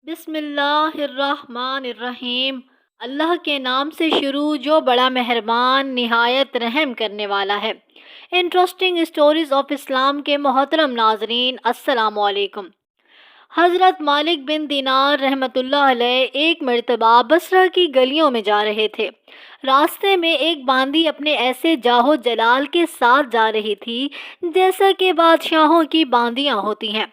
بسم اللہ الرحمن الرحیم۔ اللہ کے نام سے شروع جو بڑا مہربان نہایت رحم کرنے والا ہے۔ انٹرسٹنگ اسٹوریز آف اسلام کے محترم ناظرین، السلام علیکم۔ حضرت مالک بن دینار رحمۃ اللہ علیہ ایک مرتبہ بصرہ کی گلیوں میں جا رہے تھے۔ راستے میں ایک باندی اپنے ایسے جاہو جلال کے ساتھ جا رہی تھی جیسا کہ بادشاہوں کی باندیاں ہوتی ہیں۔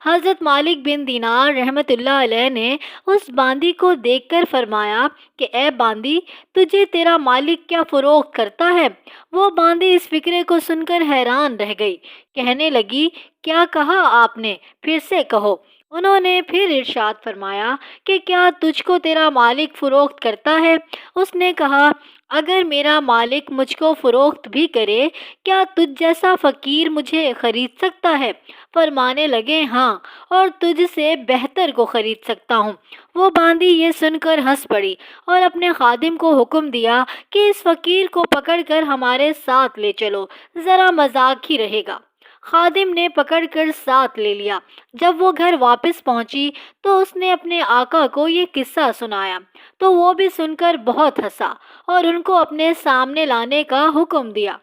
حضرت مالک بن دینار رحمۃ اللہ علیہ نے اس باندی کو دیکھ کر فرمایا کہ اے باندی، تجھے تیرا مالک کیا فروخت کرتا ہے؟ وہ باندی اس فکرے کو سن کر حیران رہ گئی، کہنے لگی کیا کہا آپ نے؟ پھر سے کہو۔ انہوں نے پھر ارشاد فرمایا کہ کیا تجھ کو تیرا مالک فروخت کرتا ہے؟ اس نے کہا اگر میرا مالک مجھ کو فروخت بھی کرے، کیا تجھ جیسا فقیر مجھے خرید سکتا ہے؟ فرمانے لگے ہاں، اور تجھ سے بہتر کو خرید سکتا ہوں۔ وہ باندی یہ سن کر ہنس پڑی اور اپنے خادم کو حکم دیا کہ اس فقیر کو پکڑ کر ہمارے ساتھ لے چلو، ذرا مذاق ہی رہے گا۔ خادم نے پکڑ کر ساتھ لے لیا۔ جب وہ گھر واپس پہنچی تو اس نے اپنے آقا کو یہ قصہ سنایا تو وہ بھی سن کر بہت ہنسا اور ان کو اپنے سامنے لانے کا حکم دیا۔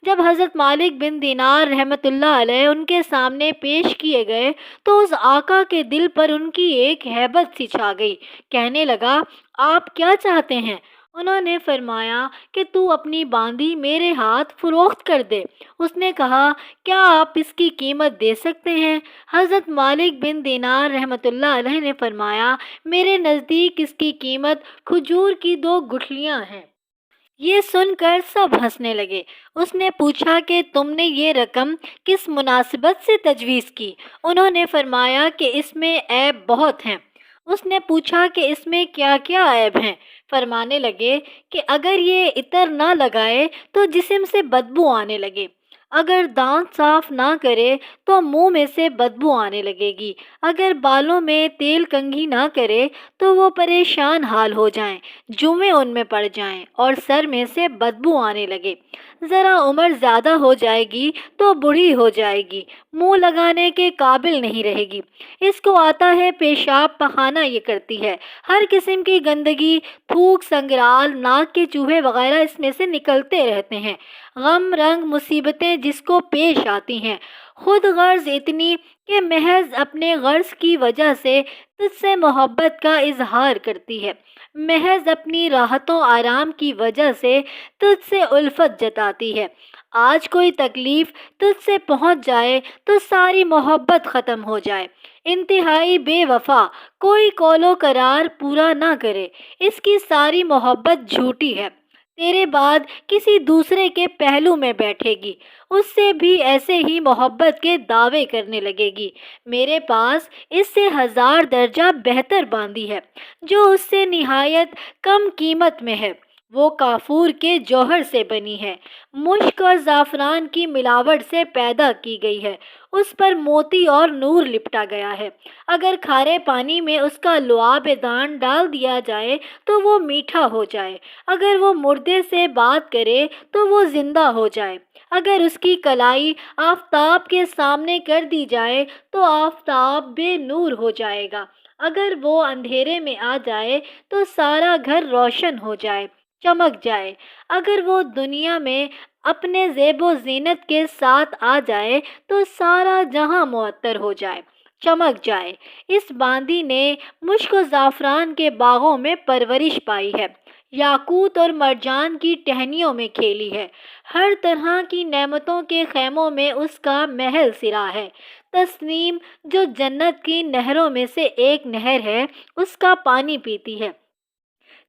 جب حضرت مالک بن دینار رحمۃ اللہ علیہ ان کے سامنے پیش کیے گئے تو اس آقا کے دل پر ان کی ایک ہیبت سی چھا گئی۔ کہنے لگا آپ کیا چاہتے ہیں؟ انہوں نے فرمایا کہ تو اپنی باندی میرے ہاتھ فروخت کر دے۔ اس نے کہا کیا آپ اس کی قیمت دے سکتے ہیں؟ حضرت مالک بن دینار رحمۃ اللہ علیہ نے فرمایا میرے نزدیک اس کی قیمت کھجور کی 2 گٹھلیاں ہیں۔ یہ سن کر سب ہنسنے لگے۔ اس نے پوچھا کہ تم نے یہ رقم کس مناسبت سے تجویز کی؟ انہوں نے فرمایا کہ اس میں عیب بہت ہیں۔ اس نے پوچھا کہ اس میں کیا کیا عیب ہیں؟ فرمانے لگے کہ اگر یہ عطر نہ لگائے تو جسم سے بدبو آنے لگے، اگر دانت صاف نہ کرے تو منہ میں سے بدبو آنے لگے گی، اگر بالوں میں تیل کنگھی نہ کرے تو وہ پریشان حال ہو جائیں، جوئیں ان میں پڑ جائیں اور سر میں سے بدبو آنے لگے، ذرا عمر زیادہ ہو جائے گی تو بوڑھی ہو جائے گی، منہ لگانے کے قابل نہیں رہے گی، اس کو آتا ہے پیشاب پخانہ یہ کرتی ہے، ہر قسم کی گندگی، تھوک، سنگرال، ناک کے چوہے وغیرہ اس میں سے نکلتے رہتے ہیں، غم رنگ مصیبتیں جس کو پیش آتی ہیں، خود غرض اتنی کہ محض اپنے غرض کی وجہ سے تجھ سے محبت کا اظہار کرتی ہے، محض اپنی راحتوں آرام کی وجہ سے تجھ سے الفت جتاتی ہے، آج کوئی تکلیف تجھ سے پہنچ جائے تو ساری محبت ختم ہو جائے، انتہائی بے وفا، کوئی قول و قرار پورا نہ کرے، اس کی ساری محبت جھوٹی ہے، تیرے بعد کسی دوسرے کے پہلو میں بیٹھے گی، اس سے بھی ایسے ہی محبت کے دعوے کرنے لگے گی، میرے پاس اس سے 1000 درجہ بہتر باندی ہے جو اس سے نہایت کم قیمت میں ہے، وہ کافور کے جوہر سے بنی ہے، مشک اور زعفران کی ملاوٹ سے پیدا کی گئی ہے، اس پر موتی اور نور لپٹا گیا ہے، اگر کھارے پانی میں اس کا لعاب دان ڈال دیا جائے تو وہ میٹھا ہو جائے، اگر وہ مردے سے بات کرے تو وہ زندہ ہو جائے، اگر اس کی کلائی آفتاب کے سامنے کر دی جائے تو آفتاب بے نور ہو جائے گا، اگر وہ اندھیرے میں آ جائے تو سارا گھر روشن ہو جائے، چمک جائے، اگر وہ دنیا میں اپنے زیب و زینت کے ساتھ آ جائے تو سارا جہاں معطر ہو جائے، چمک جائے۔ اس باندی نے مشک و زعفران کے باغوں میں پرورش پائی ہے، یاقوت اور مرجان کی ٹہنیوں میں کھیلی ہے، ہر طرح کی نعمتوں کے خیموں میں اس کا محل سرا ہے، تسنیم جو جنت کی نہروں میں سے ایک نہر ہے اس کا پانی پیتی ہے،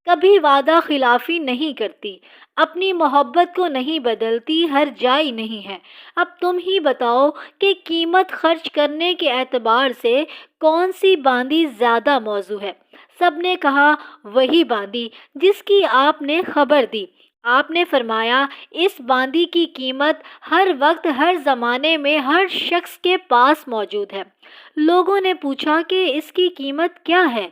کبھی وعدہ خلافی نہیں کرتی، اپنی محبت کو نہیں بدلتی، ہر جائی نہیں ہے۔ اب تم ہی بتاؤ کہ قیمت خرچ کرنے کے اعتبار سے کون سی باندی زیادہ موزوں ہے؟ سب نے کہا وہی باندی جس کی آپ نے خبر دی۔ آپ نے فرمایا اس باندی کی قیمت ہر وقت ہر زمانے میں ہر شخص کے پاس موجود ہے، لوگوں نے پوچھا کہ اس کی قیمت کیا ہے؟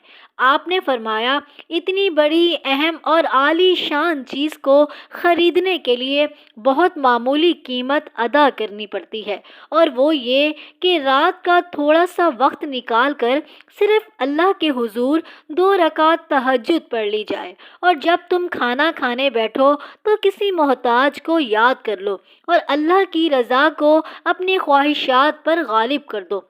آپ نے فرمایا، اتنی بڑی اہم اور عالی شان چیز کو خریدنے کے لیے بہت معمولی قیمت ادا کرنی پڑتی ہے، اور وہ یہ کہ رات کا تھوڑا سا وقت نکال کر صرف اللہ کے حضور 2 رکعت تہجد پڑھ لی جائے، اور جب تم کھانا کھانے بیٹھو تو کسی محتاج کو یاد کر لو اور اللہ کی رضا کو اپنی خواہشات پر غالب کر دو۔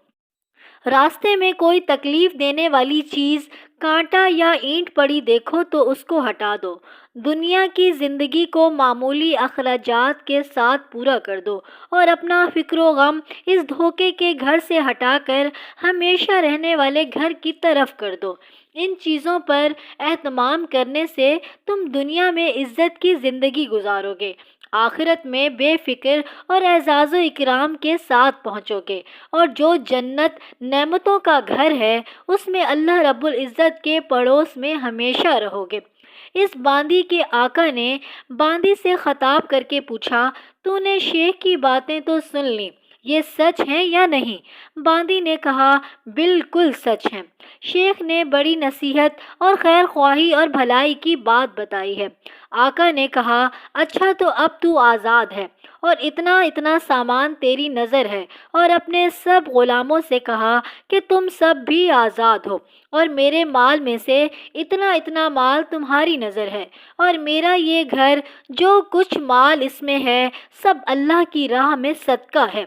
راستے میں کوئی تکلیف دینے والی چیز، کانٹا یا اینٹ پڑی دیکھو تو اس کو ہٹا دو۔ دنیا کی زندگی کو معمولی اخراجات کے ساتھ پورا کر دو اور اپنا فکر و غم اس دھوکے کے گھر سے ہٹا کر ہمیشہ رہنے والے گھر کی طرف کر دو۔ ان چیزوں پر اہتمام کرنے سے تم دنیا میں عزت کی زندگی گزارو گے، آخرت میں بے فکر اور اعزاز و اکرام کے ساتھ پہنچو گے، اور جو جنت نعمتوں کا گھر ہے اس میں اللہ رب العزت کے پڑوس میں ہمیشہ رہو گے۔ اس باندی کے آقا نے باندی سے خطاب کر کے پوچھا، تو نے شیخ کی باتیں تو سن لی، یہ سچ ہیں یا نہیں؟ باندی نے کہا، بالکل سچ ہیں۔ شیخ نے بڑی نصیحت اور خیر خواہی اور بھلائی کی بات بتائی ہے۔ آقا نے کہا، اچھا تو اب تو آزاد ہے اور اتنا اتنا سامان تیری نظر ہے، اور اپنے سب غلاموں سے کہا کہ تم سب بھی آزاد ہو، اور میرے مال میں سے اتنا اتنا مال تمہاری نظر ہے، اور میرا یہ گھر جو کچھ مال اس میں ہے سب اللہ کی راہ میں صدقہ ہے۔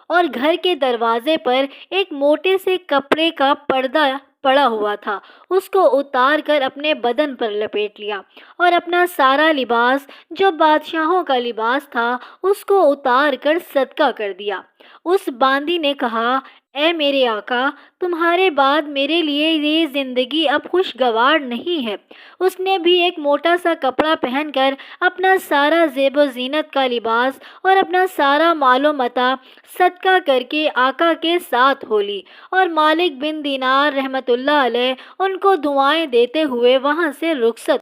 اور گھر کے دروازے پر ایک موٹے سے کپڑے کا پردہ پڑا ہوا تھا، اس کو اتار کر اپنے بدن پر لپیٹ لیا، اور اپنا سارا لباس جو بادشاہوں کا لباس تھا اس کو اتار کر صدقہ کر دیا۔ اس باندی نے کہا، اے میرے آقا، تمہارے بعد میرے لیے یہ زندگی اب خوشگوار نہیں ہے۔ اس نے بھی ایک موٹا سا کپڑا پہن کر اپنا سارا زیب و زینت کا لباس اور اپنا سارا مال و متاع صدقہ کر کے آقا کے ساتھ ہو لی، اور مالک بن دینار رحمت اللہ علیہ ان کو دعائیں دیتے ہوئے وہاں سے رخصت،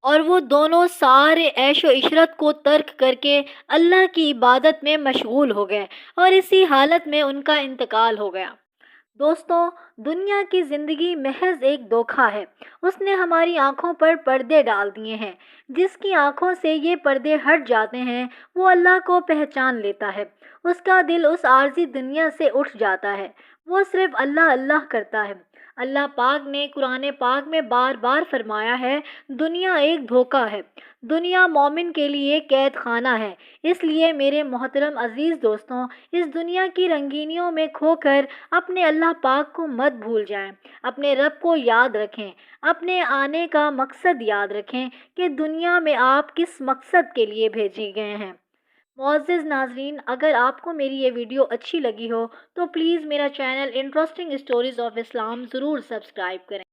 اور وہ دونوں سارے عیش و عشرت کو ترک کر کے اللہ کی عبادت میں مشغول ہو گئے، اور اسی حالت میں ان کا انتقال ہو گیا۔ دوستوں، دنیا کی زندگی محض ایک دھوکہ ہے۔ اس نے ہماری آنکھوں پر پردے ڈال دیے ہیں۔ جس کی آنکھوں سے یہ پردے ہٹ جاتے ہیں وہ اللہ کو پہچان لیتا ہے، اس کا دل اس عارضی دنیا سے اٹھ جاتا ہے، وہ صرف اللہ اللہ کرتا ہے۔ اللہ پاک نے قرآن پاک میں بار بار فرمایا ہے، دنیا ایک دھوکہ ہے، دنیا مومن کے لیے قید خانہ ہے۔ اس لیے میرے محترم عزیز دوستوں، اس دنیا کی رنگینیوں میں کھو کر اپنے اللہ پاک کو مت بھول جائیں، اپنے رب کو یاد رکھیں، اپنے آنے کا مقصد یاد رکھیں کہ دنیا میں آپ کس مقصد کے لیے بھیجے گئے ہیں۔ معزز ناظرین، اگر آپ کو میری یہ ویڈیو اچھی لگی ہو تو پلیز میرا چینل انٹرسٹنگ اسٹوریز آف اسلام ضرور سبسکرائب کریں۔